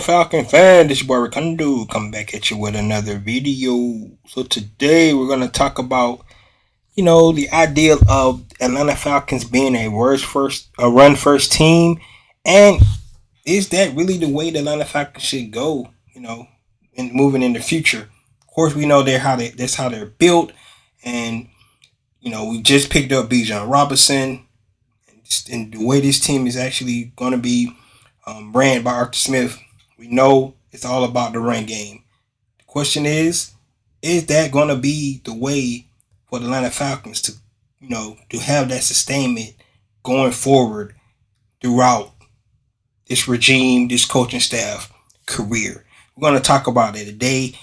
Falcon fan, this your boy Ricondo coming back at you with another video. So today we're gonna talk about, the idea of Atlanta Falcons being a run first team, and is that really the way the Atlanta Falcons should go? In moving in the future. Of course, we know that's how they're built, and we just picked up Bijan Robinson, and the way this team is actually going to be ran by Arthur Smith, we know it's all about the run game. The question is that going to be the way for the Atlanta Falcons to have that sustainment going forward throughout this regime, this coaching staff career? We're going to talk about it today.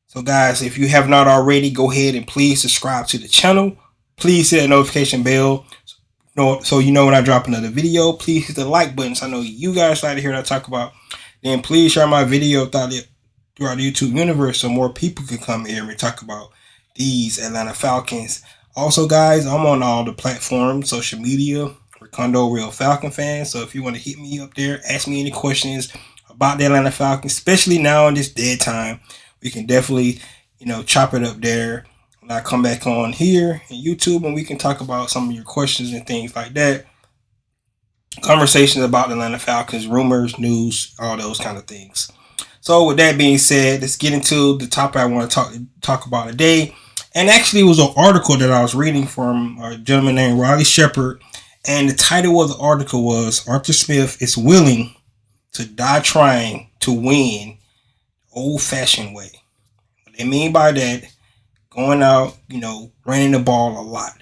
So, guys, if you have not already, go ahead and please subscribe to the channel. Please hit that notification bell so you know when I drop another video. Please hit the like button so I know you guys like to hear what I talk about. Then please share my video throughout the YouTube universe so more people can come here and talk about these Atlanta Falcons. Also, guys, I'm on all the platforms, social media, Ricondo Real Falcon fan. So if you want to hit me up there, ask me any questions about the Atlanta Falcons, especially now in this dead time, we can definitely, chop it up there. When I come back on here in YouTube, and we can talk about some of your questions and things like that. Conversations about the Atlanta Falcons, rumors, news, all those kind of things. So with that being said, let's get into the topic I want to talk about today. And actually, it was an article that I was reading from a gentleman named Riley Shepard. And the title of the article was Arthur Smith is willing to die trying to win old-fashioned way. What they mean by that, going out, running the ball a lot.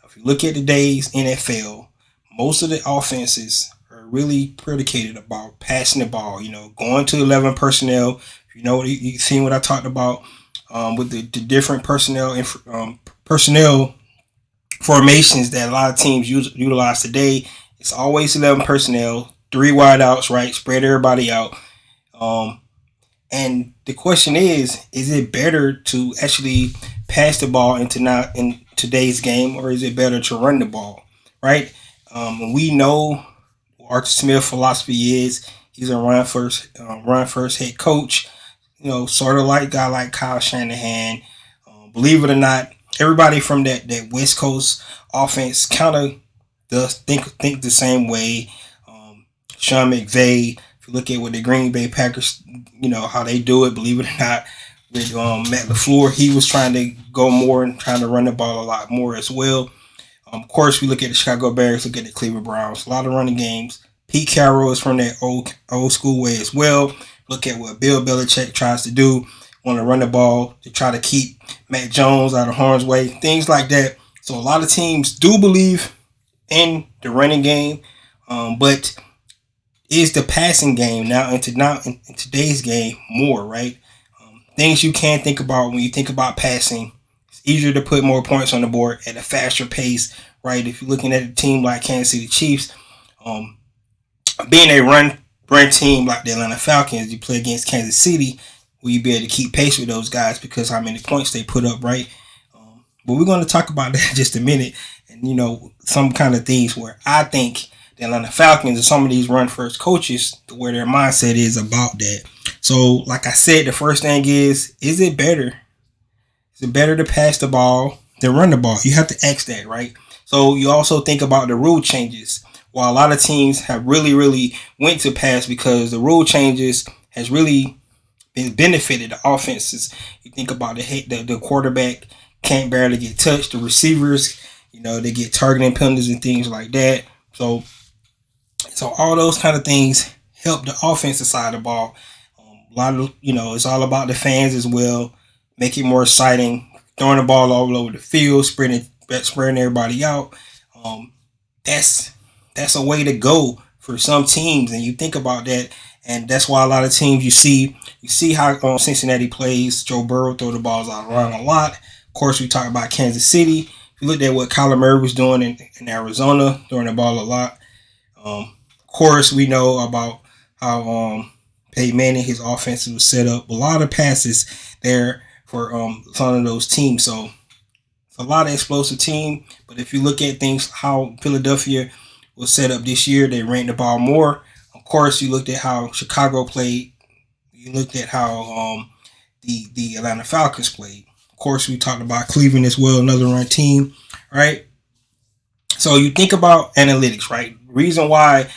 If you look at today's NFL, most of the offenses are really predicated about passing the ball, going to 11 personnel. You seen what I talked about with the different personnel formations that a lot of teams utilize today. It's always 11 personnel, 3 wideouts, right? Spread everybody out. And the question is it better to actually pass the ball in today's game, or is it better to run the ball, right? We know what Arthur Smith's philosophy is. He's a run first head coach, sort of like a guy like Kyle Shanahan. Believe it or not, everybody from that West Coast offense kind of does think the same way. Sean McVay, if you look at what the Green Bay Packers, how they do it, believe it or not, with Matt LaFleur, he was trying to go more and trying to run the ball a lot more as well. Of course, we look at the Chicago Bears, look at the Cleveland Browns, a lot of running games. Pete Carroll is from that old school way as well. Look at what Bill Belichick tries to do, want to run the ball to try to keep Mac Jones out of harm's way, things like that. So a lot of teams do believe in the running game, but is the passing game now in today's game more, right? Things you can think about when you think about passing. It's easier to put more points on the board at a faster pace, right? If you're looking at a team like Kansas City Chiefs, being a run team like the Atlanta Falcons, you play against Kansas City, will you be able to keep pace with those guys because how many points they put up, right? But we're going to talk about that in just a minute, and some kind of things where I think the Atlanta Falcons and some of these run first coaches, where their mindset is about that. So, like I said, the first thing is it better? Is it better to pass the ball than run the ball? You have to ask that, right? So you also think about the rule changes. While a lot of teams have really, really went to pass because the rule changes has really been benefited the offenses. You think about the quarterback can't barely get touched. The receivers, they get targeting penalties and things like that. So all those kind of things help the offensive side of the ball. A lot of, it's all about the fans as well. Make it more exciting. Throwing the ball all over the field, spreading everybody out. That's a way to go for some teams, and you think about that, and that's why a lot of teams you see how Cincinnati plays. Joe Burrow throw the balls out around a lot. Of course, we talk about Kansas City. If you looked at what Kyler Murray was doing in Arizona, throwing the ball a lot. Of course, we know about how Peyton Manning, his offense was set up. A lot of passes there for some of those teams. So it's a lot of explosive team. But if you look at things, how Philadelphia was set up this year, they ran the ball more. Of course, you looked at how Chicago played You looked at how the Atlanta Falcons played. Of course, we talked about Cleveland as well, another run team, right? So you think about analytics, right? Reason why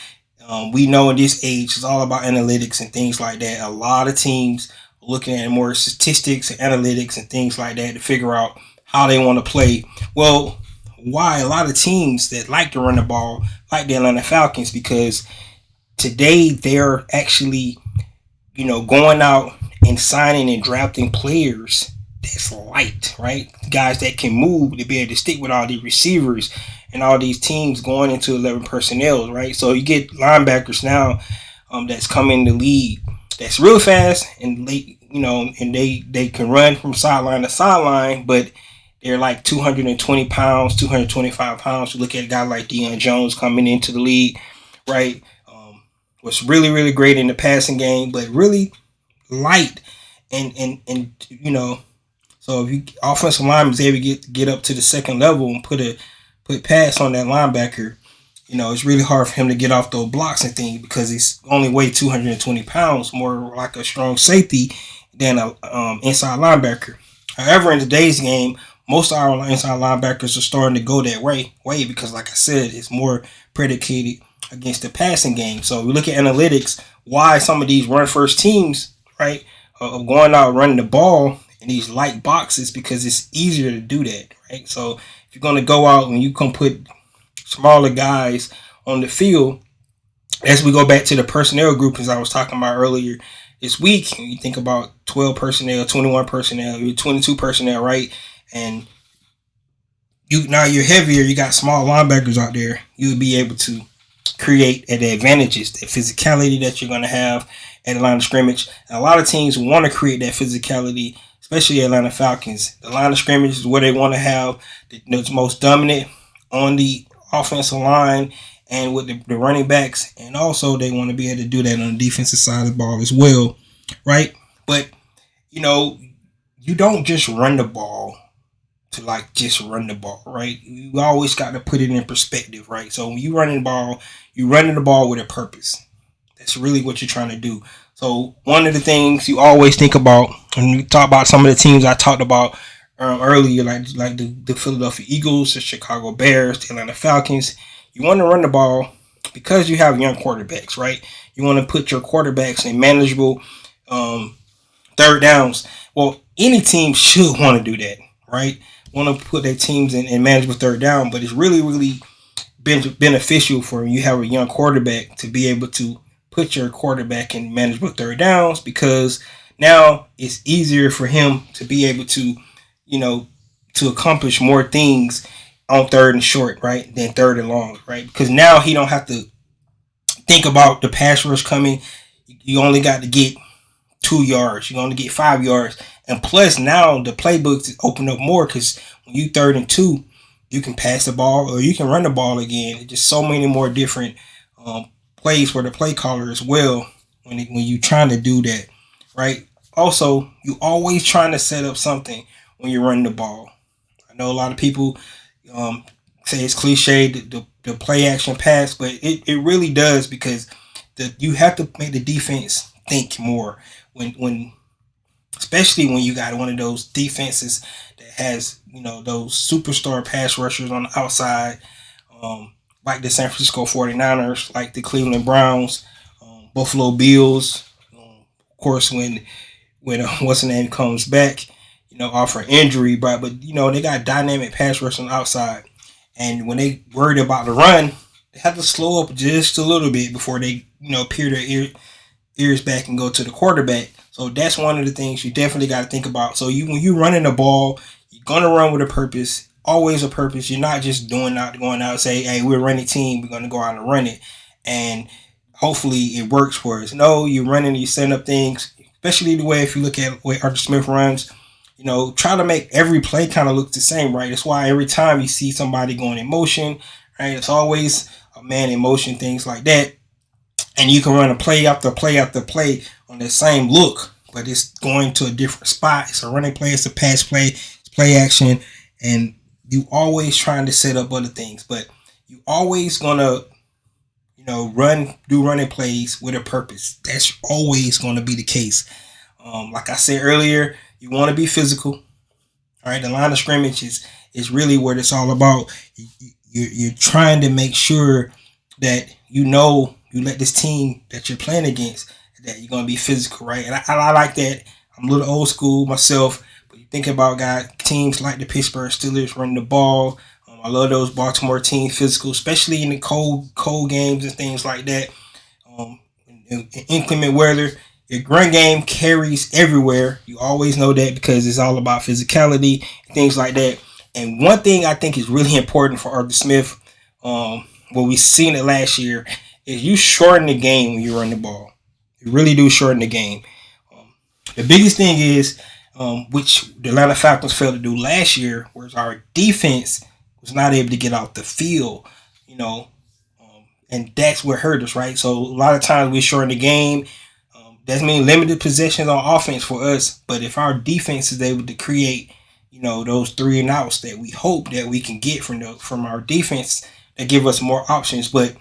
we know in this age it's all about analytics and things like that. A lot of teams are looking at more statistics and analytics and things like that to figure out how they want to play. Well, why a lot of teams that like to run the ball, like the Atlanta Falcons, because today they're actually, going out and signing and drafting players that's light, right? Guys that can move to be able to stick with all these receivers and all these teams going into 11 personnel, right? So you get linebackers now that's coming in the league that's real fast and late, and they can run from sideline to sideline, but they're like 220 pounds, 225 pounds. You look at a guy like Deion Jones coming into the league, right? Was really, really great in the passing game, but really light and so if you offensive lineman is able to get up to the second level and put pass on that linebacker, it's really hard for him to get off those blocks and things because he's only weighed 220 pounds, more like a strong safety than a inside linebacker. However, in today's game, most of our inside linebackers are starting to go that way because, like I said, it's more predicated against the passing game. So we look at analytics, why some of these run first teams, right, of going out running the ball in these light boxes because it's easier to do that, right? So if you're going to go out and you can put smaller guys on the field, as we go back to the personnel group, as I was talking about earlier this week, you think about 12 personnel, 21 personnel, 22 personnel, right? And you're heavier, you got small linebackers out there, you would be able to create the advantages, the physicality that you're going to have at the line of scrimmage. And a lot of teams want to create that physicality, especially Atlanta Falcons. The line of scrimmage is where they want to have the most dominant on the offensive line and with the running backs. And also they want to be able to do that on the defensive side of the ball as well, right? But, you don't just run the ball to just run the ball, right? You always got to put it in perspective, right? So when you're running the ball with a purpose. That's really what you're trying to do. So one of the things you always think about when you talk about some of the teams I talked about earlier, like the Philadelphia Eagles, the Chicago Bears, the Atlanta Falcons, you want to run the ball because you have young quarterbacks, right? You want to put your quarterbacks in manageable third downs. Well, any team should want to do that, right? Want to put their teams in manageable third down, but it's really, really beneficial for when you have a young quarterback to be able to put your quarterback in manageable third downs because now it's easier for him to be able to, to accomplish more things on third and short, right, than third and long, right? Because now he don't have to think about the pass rush coming. You only got to get 2 yards. You only get 5 yards. And plus now the playbooks open up more because when you 3rd and 2, you can pass the ball or you can run the ball again. It's just so many more different plays for the play caller as well when you're trying to do that, right? Also, you always trying to set up something when you're running the ball. I know a lot of people say it's cliche, the play action pass, but it really does because you have to make the defense think more when especially when you got one of those defenses that has, those superstar pass rushers on the outside, like the San Francisco 49ers, like the Cleveland Browns, Buffalo Bills. Of course, when what's the name comes back, off an injury, but they got dynamic pass rush on the outside. And when they worried about the run, they have to slow up just a little bit before they, peer their ears back and go to the quarterback. So that's one of the things you definitely got to think about. So when you're running the ball, you're going to run with a purpose, always a purpose. You're not just going out and say, hey, we're a running team, we're going to go out and run it. And hopefully it works for us. No, you're running, you're setting up things, especially the way if you look at the way Arthur Smith runs, try to make every play kind of look the same, right? That's why every time you see somebody going in motion, right, it's always a man in motion, things like that. And you can run a play after play after play on the same look, but it's going to a different spot. It's a running play, it's a pass play, it's play action, and you always trying to set up other things. But you always gonna, do running plays with a purpose. That's always going to be the case. Like I said earlier, you want to be physical. All right, the line of scrimmage is really what it's all about. You're trying to make sure that you let this team that you're playing against that you're going to be physical, right? And I like that. I'm a little old school myself, but you think about teams like the Pittsburgh Steelers running the ball. I love those Baltimore teams, physical, especially in the cold games and things like that. In inclement weather, your run game carries everywhere. You always know that because it's all about physicality and things like that. And one thing I think is really important for Arthur Smith, what we seen it last year, is you shorten the game when you run the ball. You really do shorten the game. The biggest thing is, which the Atlanta Falcons failed to do last year, was our defense was not able to get out the field, and that's what hurt us, right? So a lot of times we shorten the game. That means limited possessions on offense for us. But if our defense is able to create, those 3 and outs that we hope that we can get from our defense, that give us more options. But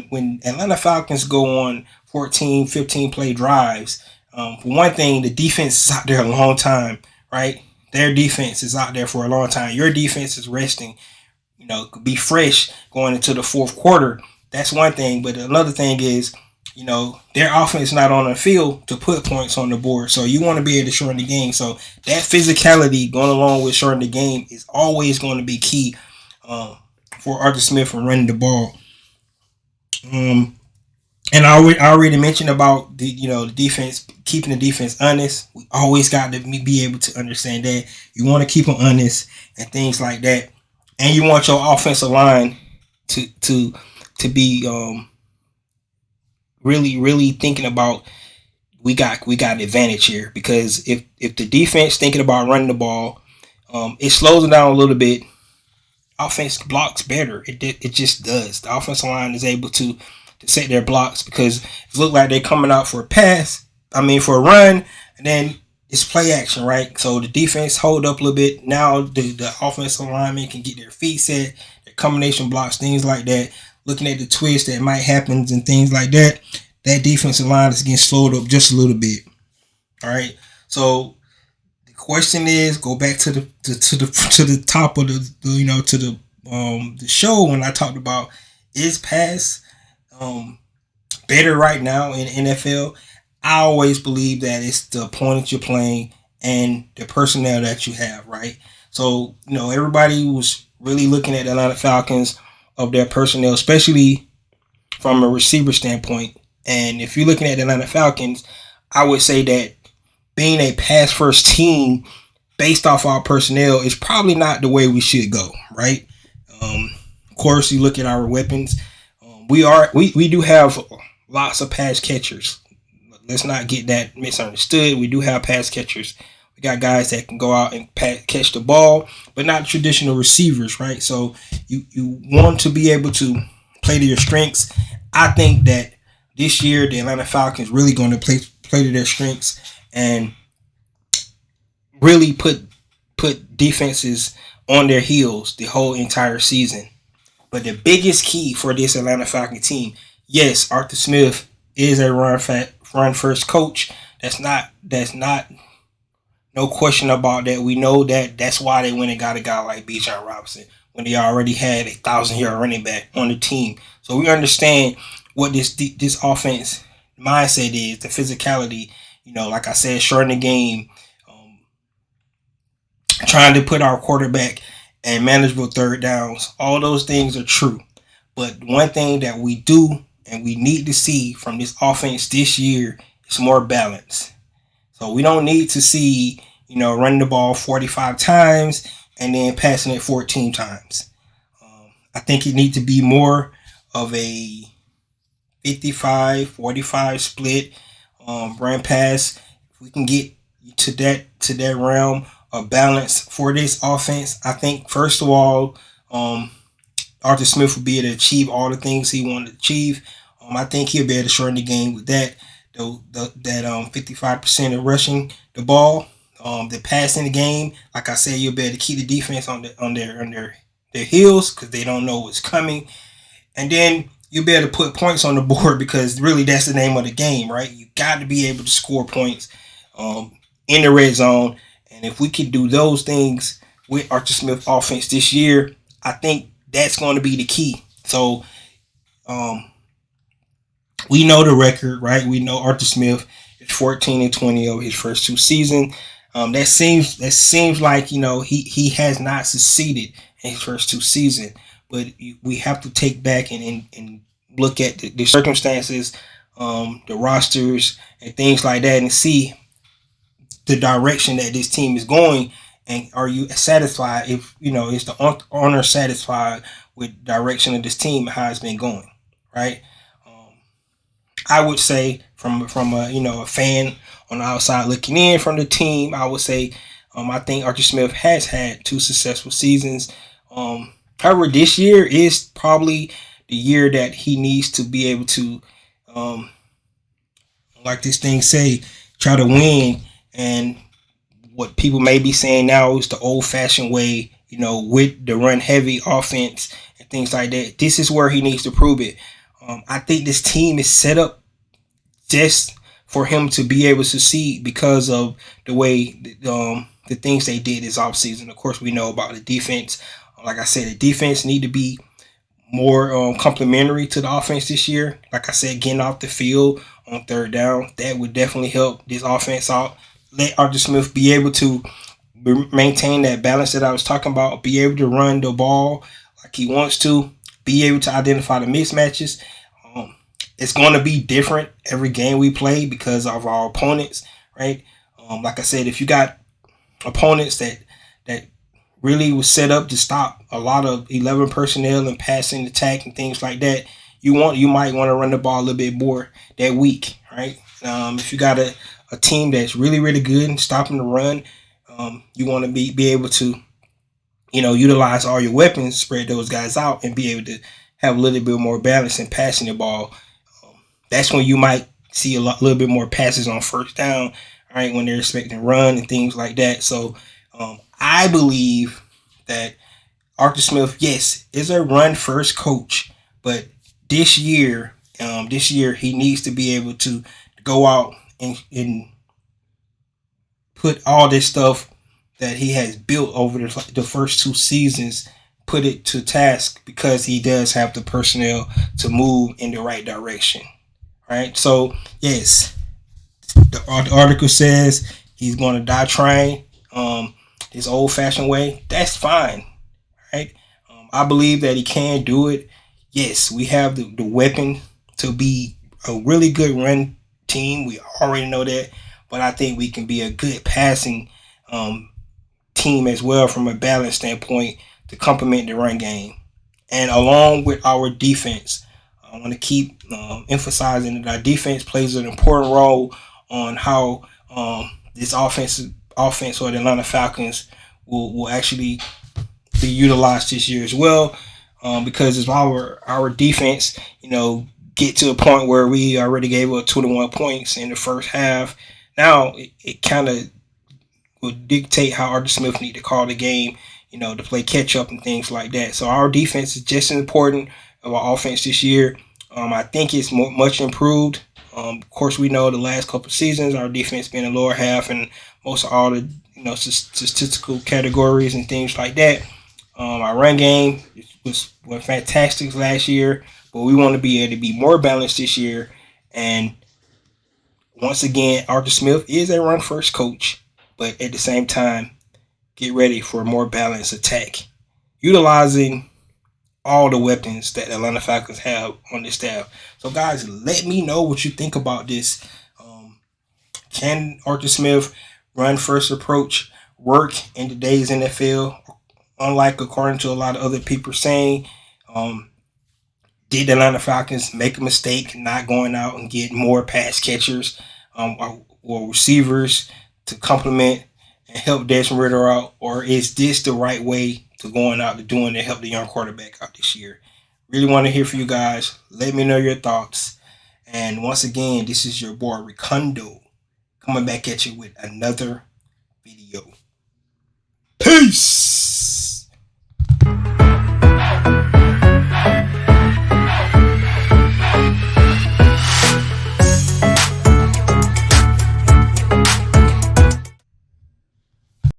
when Atlanta Falcons go on 14, 15 play drives, for one thing, the defense is out there a long time, right? Their defense is out there for a long time. Your defense is resting. Could be fresh going into the fourth quarter. That's one thing. But another thing is, their offense is not on the field to put points on the board. So you want to be able to shorten the game. So that physicality going along with shortening the game is always going to be key for Arthur Smith from running the ball. And I already mentioned about the defense, keeping the defense honest. We always got to be able to understand that. You want to keep them honest and things like that. And you want your offensive line to be really thinking about we got an advantage here, because if the defense thinking about running the ball, it slows them down a little bit. Offense blocks better. It just does. The offensive line is able to set their blocks because it looks like they're coming out for a run, and then it's play action, right? So the defense hold up a little bit. Now the offensive lineman can get their feet set, their combination blocks, things like that. Looking at the twist that might happen and things like that, that defensive line is getting slowed up just a little bit. All right. So the question is, go back to the top of the show when I talked about is pass better right now in NFL. I always believe that it's the opponent you're playing and the personnel that you have, right? So, everybody was really looking at the Atlanta Falcons of their personnel, especially from a receiver standpoint. And if you're looking at the Atlanta Falcons, I would say that being a pass-first team based off our personnel is probably not the way we should go, right? Of course, you look at our weapons. We do have lots of pass catchers. Let's not get that misunderstood. We do have pass catchers. We got guys that can go out and catch the ball, but not traditional receivers, right? So you want to be able to play to your strengths. I think that this year the Atlanta Falcons really going to play to their strengths and really put defenses on their heels the whole entire season. But the biggest key for this Atlanta Falcon team, yes, Arthur Smith is a run first coach. That's not no question about that. We know that that's why they went and got a guy like Bijan Robinson when they already had a 1,000-yard running back on the team. So we understand what this offense mindset is, the physicality. Like I said, shorten the game, trying to put our quarterback and manageable third downs. All those things are true. But one thing that we do and we need to see from this offense this year is more balance. So we don't need to see, running the ball 45 times and then passing it 14 times. I think it needs to be more of a 55-45 split run pass. If we can get to that realm of balance for this offense, I think first of all, Arthur Smith will be able to achieve all the things he wanted to achieve. I think he'll be able to shorten the game with that. That 55% of rushing the ball, the passing the game. Like I said, you'll be able to keep the defense on their heels because they don't know what's coming. And then you'll be able to put points on the board because really that's the name of the game, right? You got to be able to score points in the red zone. And if we can do those things with Arthur Smith offense this year, I think that's going to be the key. So um, we know the record, right? We know Arthur Smith is 14-20 over his first two seasons. That seems like he has not succeeded in his first two seasons, but we have to take back and look at the circumstances, the rosters, and things like that, and see the direction that this team is going. And are you satisfied? If is the owner satisfied with direction of this team, how it's been going, right? Um, I would say from a fan on the outside looking in from the team, I would say I think Arthur Smith has had two successful seasons. However, this year is probably the year that he needs to be able to, um, like this thing say, try to win. And what people may be saying now is the old fashioned way, with the run heavy offense and things like that. This is where he needs to prove it. I think this team is set up just for him to be able to succeed because of the way the things they did this offseason. Of course, we know about the defense. Like I said, the defense need to be more complementary to the offense this year. Like I said, getting off the field on third down, that would definitely help this offense out. Let Arthur Smith be able to maintain that balance that I was talking about, be able to run the ball like he wants to, be able to identify the mismatches. Um, it's going to be different every game we play because of our opponents, right? Like I said, if you got opponents that really was set up to stop a lot of 11 personnel and passing attack and things like that, you might want to run the ball a little bit more that week, right? If you got a team that's really really good and stopping the run, you want to be able to utilize all your weapons, spread those guys out, and be able to have a little bit more balance in passing the ball. That's when you might see little bit more passes on first down, right? When they're expecting run and things like that. So I believe that Arthur Smith, yes, is a run first coach, but this year he needs to be able to go out and put all this stuff that he has built over the first two seasons, put it to task because he does have the personnel to move in the right direction. Right? So, yes, the article says he's going to die trying his old fashioned way. That's fine. Right? I believe that he can do it. Yes, we have the weapon to be a really good run team. We already know that. But I think we can be a good passing um, team as well from a balance standpoint to complement the run game. And along with our defense, I want to keep emphasizing that our defense plays an important role on how this offense or the Atlanta Falcons will actually be utilized this year as well. Because if our defense, get to a point where we already gave up 21 points in the first half, now it kind of will dictate how Arthur Smith need to call the game, to play catch up and things like that. So our defense is just as important of our offense this year. I think it's much improved. Of course, we know the last couple of seasons our defense been in the lower half and most of all the statistical categories and things like that. Our run game was fantastic last year, but we want to be able to be more balanced this year. And once again, Arthur Smith is a run first coach, but at the same time, get ready for a more balanced attack, utilizing all the weapons that the Atlanta Falcons have on their staff. So, guys, let me know what you think about this. Can Arthur Smith run first approach work in today's NFL? Unlike according to a lot of other people saying, did the Atlanta Falcons make a mistake not going out and get more pass catchers or receivers to complement and help Desmond Ritter out, or is this the right way to going out to doing to help the young quarterback out this year? Really want to hear from you guys. Let me know your thoughts. And once again, this is your boy Ricondo coming back at you with another video.